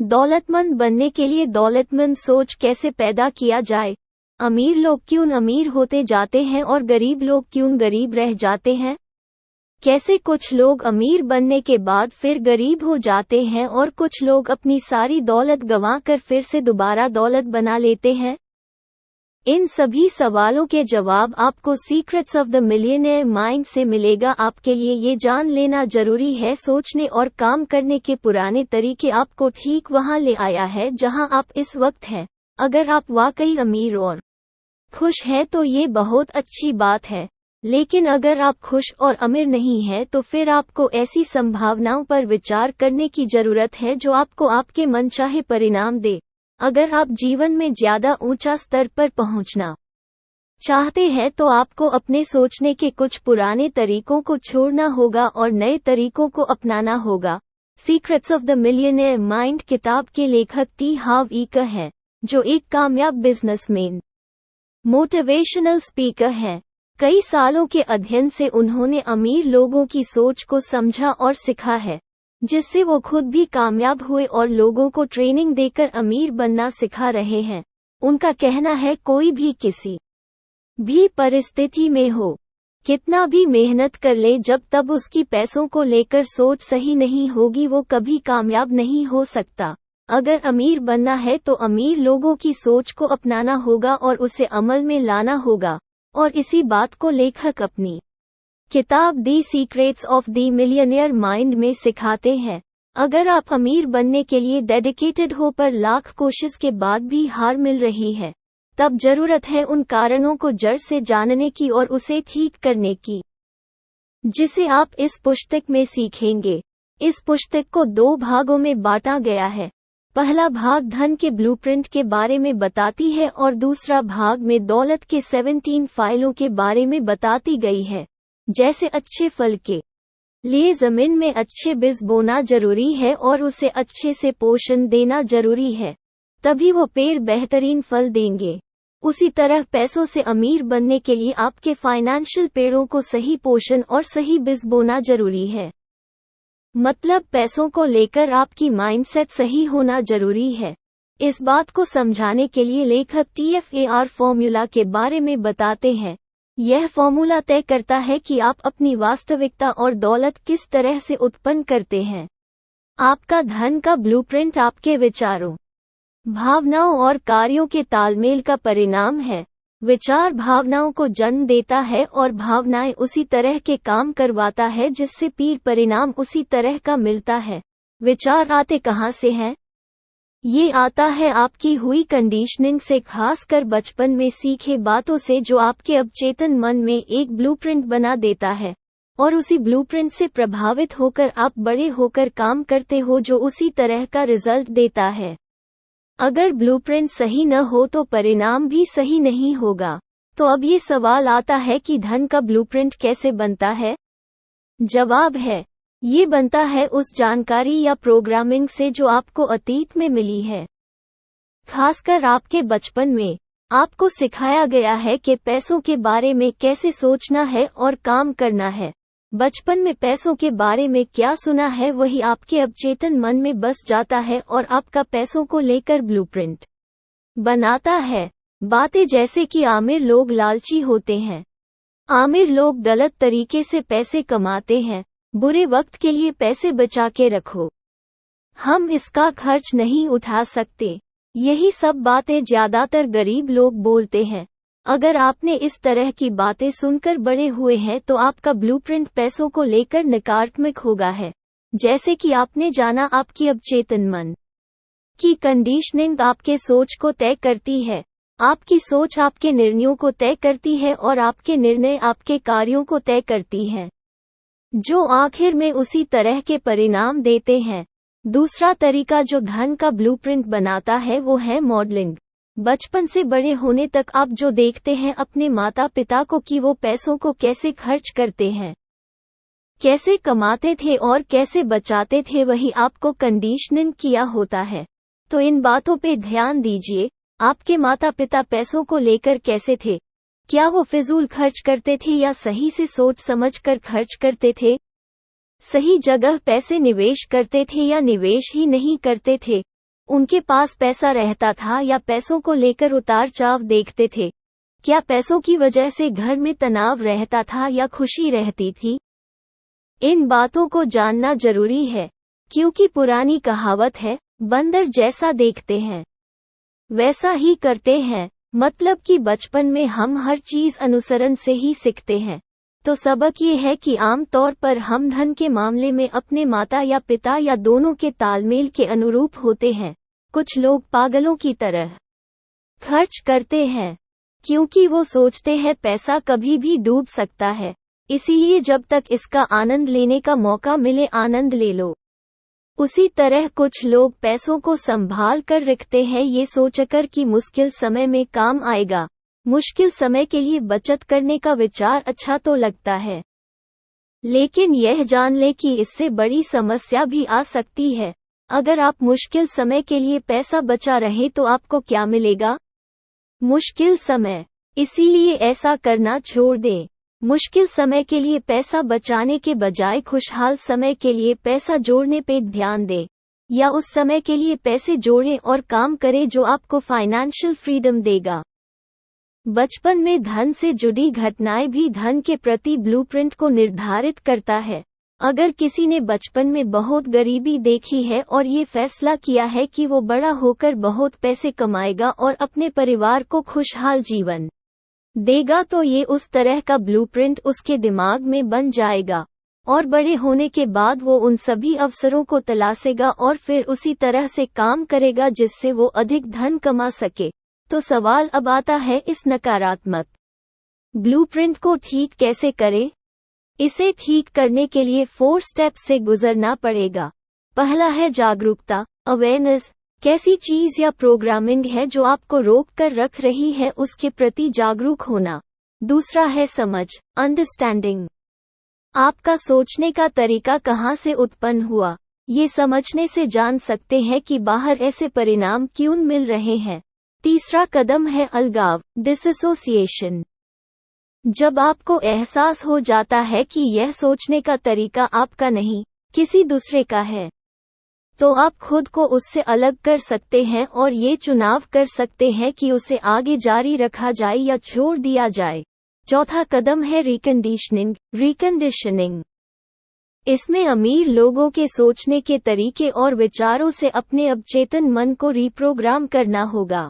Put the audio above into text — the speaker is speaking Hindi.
दौलतमंद बनने के लिए दौलतमंद सोच कैसे पैदा किया जाए। अमीर लोग क्यों अमीर होते जाते हैं और गरीब लोग क्यों गरीब रह जाते हैं। कैसे कुछ लोग अमीर बनने के बाद फिर गरीब हो जाते हैं और कुछ लोग अपनी सारी दौलत गंवाकर फिर से दोबारा दौलत बना लेते हैं। इन सभी सवालों के जवाब आपको secrets of the millionaire mind से मिलेगा। आपके लिए ये जान लेना जरूरी है, सोचने और काम करने के पुराने तरीके आपको ठीक वहां ले आया है जहां आप इस वक्त हैं। अगर आप वाकई अमीर और खुश हैं तो ये बहुत अच्छी बात है, लेकिन अगर आप खुश और अमीर नहीं हैं तो फिर आपको ऐसी संभावनाओं पर विचार करने की जरूरत है जो आपको आपके मनचाहे परिणाम दे। अगर आप जीवन में ज्यादा ऊंचा स्तर पर पहुंचना चाहते हैं तो आपको अपने सोचने के कुछ पुराने तरीकों को छोड़ना होगा और नए तरीकों को अपनाना होगा। Secrets of the millionaire mind किताब के लेखक टी हार्व इकर हैं, जो एक कामयाब बिजनेसमैन, मोटिवेशनल स्पीकर हैं। कई सालों के अध्ययन से उन्होंने अमीर लोगों की सोच को समझा और सिखा है, जिससे वो खुद भी कामयाब हुए और लोगों को ट्रेनिंग देकर अमीर बनना सिखा रहे हैं। उनका कहना है, कोई भी किसी भी परिस्थिति में हो, कितना भी मेहनत कर ले, जब तक उसकी पैसों को लेकर सोच सही नहीं होगी वो कभी कामयाब नहीं हो सकता। अगर अमीर बनना है तो अमीर लोगों की सोच को अपनाना होगा और उसे अमल में लाना होगा। और इसी बात को लेखक अपनी किताब the secrets of the millionaire mind में सिखाते हैं। अगर आप अमीर बनने के लिए डेडिकेटेड हो पर लाख कोशिश के बाद भी हार मिल रही है, तब जरूरत है उन कारणों को जड़ से जानने की और उसे ठीक करने की, जिसे आप इस पुस्तक में सीखेंगे। इस पुस्तक को 2 भागों में बांटा गया है। पहला भाग धन के ब्लूप्रिंट के बारे में बताती है और दूसरा भाग में दौलत के 17 फाइलों के बारे में बताती गई है। जैसे अच्छे फल के लिए जमीन में अच्छे बीज बोना जरूरी है और उसे अच्छे से पोषण देना जरूरी है, तभी वो पेड़ बेहतरीन फल देंगे। उसी तरह पैसों से अमीर बनने के लिए आपके फाइनेंशियल पेड़ों को सही पोषण और सही बीज बोना जरूरी है। मतलब पैसों को लेकर आपकी माइंडसेट सही होना जरूरी है। इस बात को समझाने के लिए लेखक TFAR फॉर्मूला के बारे में बताते हैं। यह फॉर्मूला तय करता है कि आप अपनी वास्तविकता और दौलत किस तरह से उत्पन्न करते हैं। आपका धन का ब्लूप्रिंट आपके विचारों, भावनाओं और कार्यों के तालमेल का परिणाम है। विचार भावनाओं को जन्म देता है और भावनाएं उसी तरह के काम करवाता है जिससे परिणाम उसी तरह का मिलता है। विचार आते कहाँ से हैं? ये आता है आपकी हुई कंडीशनिंग से, खासकर बचपन में सीखे बातों से, जो आपके अवचेतन मन में एक ब्लूप्रिंट बना देता है और उसी ब्लूप्रिंट से प्रभावित होकर आप बड़े होकर काम करते हो जो उसी तरह का रिजल्ट देता है। अगर ब्लूप्रिंट सही न हो तो परिणाम भी सही नहीं होगा। तो अब ये सवाल आता है कि धन का ब्लूप्रिंट कैसे बनता है? जवाब है, ये बनता है उस जानकारी या प्रोग्रामिंग से जो आपको अतीत में मिली है। खासकर आपके बचपन में आपको सिखाया गया है कि पैसों के बारे में कैसे सोचना है और काम करना है। बचपन में पैसों के बारे में क्या सुना है वही आपके अवचेतन मन में बस जाता है और आपका पैसों को लेकर ब्लूप्रिंट बनाता है। बातें जैसे कि आमिर लोग लालची होते हैं, आमिर लोग गलत तरीके से पैसे कमाते हैं, बुरे वक्त के लिए पैसे बचा के रखो, हम इसका खर्च नहीं उठा सकते, यही सब बातें ज्यादातर गरीब लोग बोलते हैं। अगर आपने इस तरह की बातें सुनकर बड़े हुए हैं तो आपका ब्लूप्रिंट पैसों को लेकर नकारात्मक होगा है। जैसे कि आपने जाना, आपकी अवचेतन मन की कंडीशनिंग आपके सोच को तय करती है। आपकी सोच आपके निर्णयों को तय करती है और आपके निर्णय आपके कार्यों को तय करती हैं, जो आखिर में उसी तरह के परिणाम देते हैं। दूसरा तरीका जो धन का ब्लूप्रिंट बनाता है वो है मॉडलिंग। बचपन से बड़े होने तक आप जो देखते हैं अपने माता पिता को कि वो पैसों को कैसे खर्च करते हैं, कैसे कमाते थे और कैसे बचाते थे, वही आपको कंडीशनिंग किया होता है। तो इन बातों पे ध्यान दीजिए। आपके माता पिता पैसों को लेकर कैसे थे? क्या वो फिजूल खर्च करते थे या सही से सोच समझ कर खर्च करते थे? सही जगह पैसे निवेश करते थे या निवेश ही नहीं करते थे? उनके पास पैसा रहता था या पैसों को लेकर उतार चढ़ाव देखते थे? क्या पैसों की वजह से घर में तनाव रहता था या खुशी रहती थी? इन बातों को जानना जरूरी है, क्योंकि पुरानी कहावत है, बंदर जैसा देखते हैं वैसा ही करते हैं। मतलब कि बचपन में हम हर चीज अनुसरण से ही सीखते हैं। तो सबक ये है कि आम तौर पर हम धन के मामले में अपने माता या पिता या दोनों के तालमेल के अनुरूप होते हैं। कुछ लोग पागलों की तरह खर्च करते हैं, क्योंकि वो सोचते हैं पैसा कभी भी डूब सकता है, इसीलिए जब तक इसका आनंद लेने का मौका मिले आनंद ले लो। उसी तरह कुछ लोग पैसों को संभाल कर रखते हैं, ये सोचकर कि मुश्किल समय में काम आएगा। मुश्किल समय के लिए बचत करने का विचार अच्छा तो लगता है, लेकिन यह जान ले कि इससे बड़ी समस्या भी आ सकती है। अगर आप मुश्किल समय के लिए पैसा बचा रहे तो आपको क्या मिलेगा? मुश्किल समय। इसीलिए ऐसा करना छोड़ दें। मुश्किल समय के लिए पैसा बचाने के बजाय खुशहाल समय के लिए पैसा जोड़ने पे ध्यान दें, या उस समय के लिए पैसे जोड़ें और काम करें जो आपको फाइनेंशियल फ्रीडम देगा। बचपन में धन से जुड़ी घटनाएं भी धन के प्रति ब्लूप्रिंट को निर्धारित करता है। अगर किसी ने बचपन में बहुत गरीबी देखी है और ये फैसला किया है कि वो बड़ा होकर बहुत पैसे कमाएगा और अपने परिवार को खुशहाल जीवन देगा, तो ये उस तरह का ब्लूप्रिंट उसके दिमाग में बन जाएगा और बड़े होने के बाद वो उन सभी अवसरों को तलाशेगा और फिर उसी तरह से काम करेगा जिससे वो अधिक धन कमा सके। तो सवाल अब आता है, इस नकारात्मक ब्लूप्रिंट को ठीक कैसे करें? इसे ठीक करने के लिए 4 स्टेप्स से गुजरना पड़ेगा। पहला है जागरूकता, अवेयरनेस। कैसी चीज या प्रोग्रामिंग है जो आपको रोक कर रख रही है, उसके प्रति जागरूक होना। दूसरा है समझ, अंडरस्टैंडिंग। आपका सोचने का तरीका कहाँ से उत्पन्न हुआ, ये समझने से जान सकते हैं कि बाहर ऐसे परिणाम क्यों मिल रहे हैं। तीसरा कदम है अलगाव, डिसएसोसिएशन। जब आपको एहसास हो जाता है कि यह सोचने का तरीका आपका नहीं, किसी दूसरे का है, तो आप खुद को उससे अलग कर सकते हैं और ये चुनाव कर सकते हैं कि उसे आगे जारी रखा जाए या छोड़ दिया जाए। चौथा कदम है रिकंडीशनिंग। इसमें अमीर लोगों के सोचने के तरीके और विचारों से अपने अवचेतन मन को रिप्रोग्राम करना होगा।